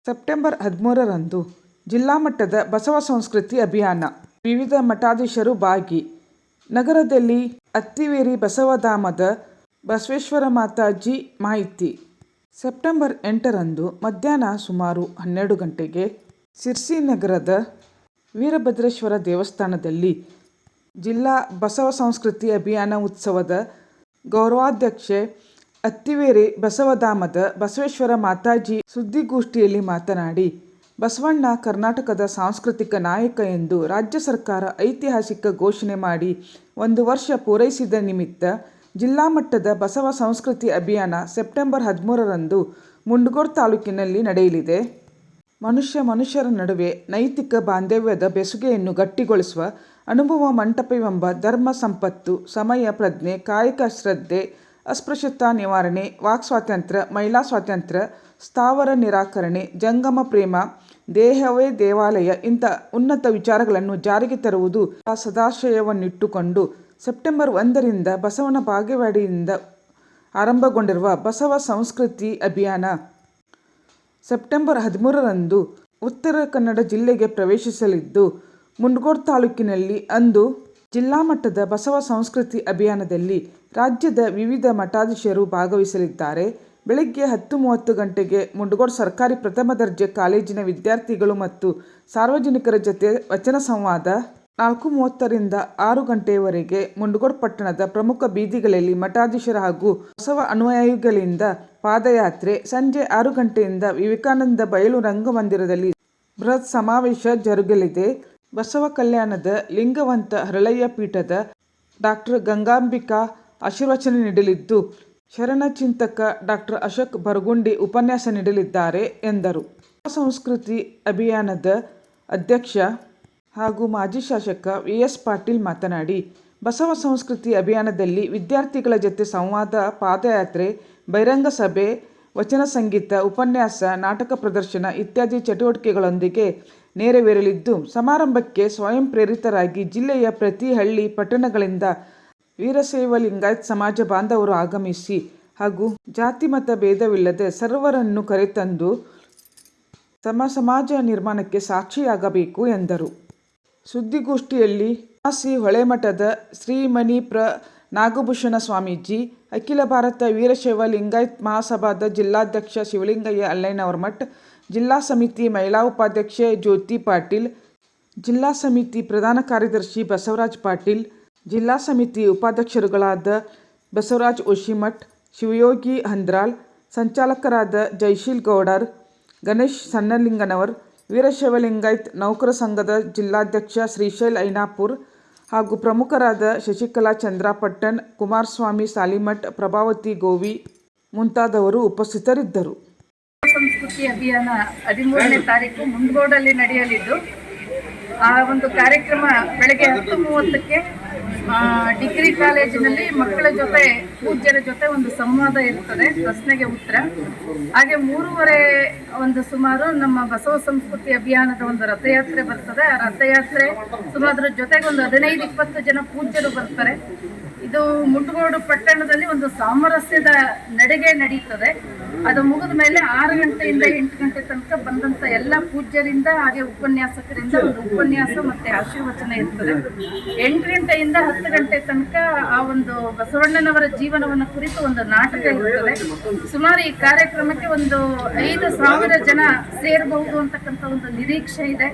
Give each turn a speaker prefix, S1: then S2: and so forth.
S1: September 13ರಂದು ಜಿಲ್ಲಾ ಮಟ್ಟದ ಬಸವ ಸಂಸ್ಕೃತಿ ಅಭಿಯಾನ, ವಿವಿಧ ಮಠಾಧೀಶರು ಭಾಗಿ. ನಗರದಲ್ಲಿ ಅತ್ತಿವೇರಿ ಬಸವಧಾಮದ ಬಸವೇಶ್ವರ ಮಾತಾಜಿ ಮಾಹಿತಿ. ಸೆಪ್ಟೆಂಬರ್ 8ರಂದು ಮಧ್ಯಾಹ್ನ ಸುಮಾರು 12 ಗಂಟೆಗೆ ಸಿರ್ಸಿ ನಗರದ ವೀರಭದ್ರೇಶ್ವರ ದೇವಸ್ಥಾನದಲ್ಲಿ ಜಿಲ್ಲಾ ಬಸವ ಸಂಸ್ಕೃತಿ ಅಭಿಯಾನ ಉತ್ಸವದ ಗೌರವಾಧ್ಯಕ್ಷೆ ಅತ್ತಿವೇರಿ ಬಸವಧಾಮದ ಬಸವೇಶ್ವರ ಮಾತಾಜಿ ಸುದ್ದಿಗೋಷ್ಠಿಯಲ್ಲಿ ಮಾತನಾಡಿ, ಬಸವಣ್ಣ ಕರ್ನಾಟಕದ ಸಾಂಸ್ಕೃತಿಕ ನಾಯಕ ಎಂದು ರಾಜ್ಯ ಸರ್ಕಾರ ಐತಿಹಾಸಿಕ ಘೋಷಣೆ ಮಾಡಿ 1 ವರ್ಷ ಪೂರೈಸಿದ ನಿಮಿತ್ತ ಜಿಲ್ಲಾ ಮಟ್ಟದ ಬಸವ ಸಂಸ್ಕೃತಿ ಅಭಿಯಾನ ಸೆಪ್ಟೆಂಬರ್ 13ರಂದು ಮುಂಡಗೋಡ ತಾಲೂಕಿನಲ್ಲಿ ನಡೆಯಲಿದೆ. ಮನುಷ್ಯರ ನಡುವೆ ನೈತಿಕ ಬಾಂಧವ್ಯದ ಬೆಸುಗೆಯನ್ನು ಗಟ್ಟಿಗೊಳಿಸುವ ಅನುಭವ ಮಂಟಪವೆಂಬ ಧರ್ಮ ಸಂಪತ್ತು, ಸಮಯ ಪ್ರಜ್ಞೆ, ಕಾಯಕ ಶ್ರದ್ಧೆ, ಅಸ್ಪೃಶ್ಯತಾ ನಿವಾರಣೆ, ವಾಕ್ ಸ್ವಾತಂತ್ರ್ಯ, ಮಹಿಳಾ ಸ್ವಾತಂತ್ರ್ಯ, ಸ್ಥಾವರ ನಿರಾಕರಣೆ, ಜಂಗಮ ಪ್ರೇಮ, ದೇಹವೇ ದೇವಾಲಯ ಇಂಥ ಉನ್ನತ ವಿಚಾರಗಳನ್ನು ಜಾರಿಗೆ ತರುವುದು ಸದಾಶಯವನ್ನಿಟ್ಟುಕೊಂಡು ಸೆಪ್ಟೆಂಬರ್ 1ರಿಂದ ಬಸವನ ಬಾಗೇವಾಡಿಯಿಂದ ಆರಂಭಗೊಂಡಿರುವ ಬಸವ ಸಂಸ್ಕೃತಿ ಅಭಿಯಾನ ಸೆಪ್ಟೆಂಬರ್ 13ರಂದು ಉತ್ತರ ಕನ್ನಡ ಜಿಲ್ಲೆಗೆ ಪ್ರವೇಶಿಸಲಿದ್ದು, ಮುಂಡಗೋಡ ತಾಲೂಕಿನಲ್ಲಿ ಅಂದು ಜಿಲ್ಲಾ ಮಟ್ಟದ ಬಸವ ಸಂಸ್ಕೃತಿ ಅಭಿಯಾನದಲ್ಲಿ ರಾಜ್ಯದ ವಿವಿಧ ಮಠಾಧೀಶರು ಭಾಗವಹಿಸಲಿದ್ದಾರೆ. ಬೆಳಗ್ಗೆ 10:30 ಗಂಟೆಗೆ ಮುಂಡಗೋಡ ಸರ್ಕಾರಿ ಪ್ರಥಮ ದರ್ಜೆ ಕಾಲೇಜಿನ ವಿದ್ಯಾರ್ಥಿಗಳು ಮತ್ತು ಸಾರ್ವಜನಿಕರ ಜತೆ ವಚನ ಸಂವಾದ. 4:30ರಿಂದ 6 ಗಂಟೆಯವರೆಗೆ ಮುಂಡಗೋಡ ಪಟ್ಟಣದ ಪ್ರಮುಖ ಬೀದಿಗಳಲ್ಲಿ ಮಠಾಧೀಶರ ಹಾಗೂ ಬಸವ ಅನುಯಾಯಿಗಳಿಂದ ಪಾದಯಾತ್ರೆ. ಸಂಜೆ 6 ಗಂಟೆಯಿಂದ ವಿವೇಕಾನಂದ ಬಯಲು ರಂಗಮಂದಿರದಲ್ಲಿ ಬೃಹತ್ ಸಮಾವೇಶ ಜರುಗಲಿದೆ. ಬಸವ ಕಲ್ಯಾಣದ ಲಿಂಗವಂತ ಹರಳಯ್ಯ ಪೀಠದ ಡಾ. ಗಂಗಾಂಬಿಕಾ ಆಶೀರ್ವಚನ ನೀಡಲಿದ್ದು, ಶರಣ ಚಿಂತಕ ಡಾ. ಅಶೋಕ್ ಬರಗುಂಡಿ ಉಪನ್ಯಾಸ ನೀಡಲಿದ್ದಾರೆ ಎಂದರು. ಬಸವ ಸಂಸ್ಕೃತಿ ಅಭಿಯಾನದ ಅಧ್ಯಕ್ಷ ಹಾಗೂ ಮಾಜಿ ಶಾಸಕ ವಿ. ಎಸ್. ಪಾಟೀಲ್ ಮಾತನಾಡಿ, ಬಸವ ಸಂಸ್ಕೃತಿ ಅಭಿಯಾನದಲ್ಲಿ ವಿದ್ಯಾರ್ಥಿಗಳ ಜತೆ ಸಂವಾದ, ಪಾದಯಾತ್ರೆ, ಬಹಿರಂಗ ಸಭೆ, ವಚನ ಸಂಗೀತ, ಉಪನ್ಯಾಸ, ನಾಟಕ ಪ್ರದರ್ಶನ ಇತ್ಯಾದಿ ಚಟುವಟಿಕೆಗಳೊಂದಿಗೆ ನೆರವೇರಲಿದ್ದು, ಸಮಾರಂಭಕ್ಕೆ ಸ್ವಯಂ ಪ್ರೇರಿತರಾಗಿ ಜಿಲ್ಲೆಯ ಪ್ರತಿ ಹಳ್ಳಿ ಪಟ್ಟಣಗಳಿಂದ ವೀರಶೈವ ಲಿಂಗಾಯತ ಸಮಾಜ ಬಾಂಧವರು ಆಗಮಿಸಿ ಹಾಗೂ ಜಾತಿ ಮತ ಭೇದವಿಲ್ಲದೆ ಸರ್ವರನ್ನು ಕರೆತಂದು ಸಮಾಜ ನಿರ್ಮಾಣಕ್ಕೆ ಸಾಕ್ಷಿಯಾಗಬೇಕು ಎಂದರು. ಸುದ್ದಿಗೋಷ್ಠಿಯಲ್ಲಿ ಮಾಸಿ ಹೊಳೆಮಠದ ಶ್ರೀ ಮನಿ ಪ್ರ. ನಾಗಭೂಷಣ ಸ್ವಾಮೀಜಿ, ಅಖಿಲ ಭಾರತ ವೀರಶೈವ ಲಿಂಗಾಯತ ಮಹಾಸಭಾದ ಜಿಲ್ಲಾಧ್ಯಕ್ಷ ಶಿವಲಿಂಗಯ್ಯ ಅಲ್ಲಯ್ಯನವರಮಠ, ಜಿಲ್ಲಾ ಸಮಿತಿ ಮಹಿಳಾ ಉಪಾಧ್ಯಕ್ಷೆ ಜ್ಯೋತಿ ಪಾಟೀಲ್, ಜಿಲ್ಲಾ ಸಮಿತಿ ಪ್ರಧಾನ ಕಾರ್ಯದರ್ಶಿ ಬಸವರಾಜ ಪಾಟೀಲ್, ಜಿಲ್ಲಾ ಸಮಿತಿ ಉಪಾಧ್ಯಕ್ಷರುಗಳಾದ ಬಸವರಾಜ ಓಶಿಮಠ, ಶಿವಯೋಗಿ ಹಂದ್ರಾಳ್, ಸಂಚಾಲಕರಾದ ಜಯಶೀಲ್ ಗೌಡರ್, ಗಣೇಶ್ ಸಣ್ಣಲಿಂಗನವರ್, ವೀರಶೈವ ಲಿಂಗಾಯತ ನೌಕರ ಸಂಘದ ಜಿಲ್ಲಾಧ್ಯಕ್ಷ ಶ್ರೀಶೈಲ್ ಐನಾಪುರ್ ಹಾಗೂ ಪ್ರಮುಖರಾದ ಶಶಿಕಲಾ ಚಂದ್ರಾಪಟ್ಟಣ್, ಕುಮಾರಸ್ವಾಮಿ ಸಾಲಿಮಠ್, ಪ್ರಭಾವತಿ ಗೋವಿ ಮುಂತಾದವರು ಉಪಸ್ಥಿತರಿದ್ದರು.
S2: ಸಂಸ್ಕೃತಿ ಅಭಿಯಾನ 13ನೇ ತಾರೀಕು ಮುಂಡಗೋಡಲ್ಲಿ ನಡೆಯಲಿದ್ದು, ಆ ಒಂದು ಕಾರ್ಯಕ್ರಮ ಬೆಳಗ್ಗೆ 10:30ಕ್ಕೆ ಡಿಗ್ರಿ ಕಾಲೇಜಿನಲ್ಲಿ ಮಕ್ಕಳ ಜೊತೆ ಪೂಜ್ಯರ ಜೊತೆ ಒಂದು ಸಂವಾದ ಇರ್ತದೆ, ಪ್ರಶ್ನೆಗೆ ಉತ್ತರ. ಹಾಗೆ 3:30 ಒಂದು ಸುಮಾರು ನಮ್ಮ ಬಸವ ಸಂಸ್ಕೃತಿ ಅಭಿಯಾನದ ಒಂದು ರಥಯಾತ್ರೆ ಬರ್ತದೆ. ಆ ರಥಯಾತ್ರೆ ಸುಮಾರು ಜೊತೆಗೆ ಒಂದು 15-20 ಜನ ಪೂಜ್ಯರು ಬರ್ತಾರೆ. ಇದು ಮುಂಡಗೋಡು ಪಟ್ಟಣದಲ್ಲಿ ಒಂದು ಸಾಮರಸ್ಯದ ನಡಿಗೆ ನಡೀತದೆ. ಅದು ಮುಗಿದ ಮೇಲೆ 6 ಗಂಟೆಯಿಂದ 8 ಗಂಟೆ ತನಕ ಬಂದಂಥ ಎಲ್ಲ ಪೂಜ್ಯರಿಂದ ಹಾಗೆ ಉಪನ್ಯಾಸಕರಿಂದ ಒಂದು ಉಪನ್ಯಾಸ ಮತ್ತು ಆಶೀರ್ವಚನ ಇರ್ತದೆ. 8 ಗಂಟೆಯಿಂದ 10 ಗಂಟೆ ತನಕ ಆ ಒಂದು ಬಸವಣ್ಣನವರ ಜೀವನವನ್ನು ಕುರಿತು ಒಂದು ನಾಟಕ ಇರ್ತದೆ. ಸುಮಾರು ಈ ಕಾರ್ಯಕ್ರಮಕ್ಕೆ ಒಂದು 5,000 ಜನ ಸೇರಬಹುದು ಅಂತಕ್ಕಂಥ ಒಂದು ನಿರೀಕ್ಷೆ ಇದೆ.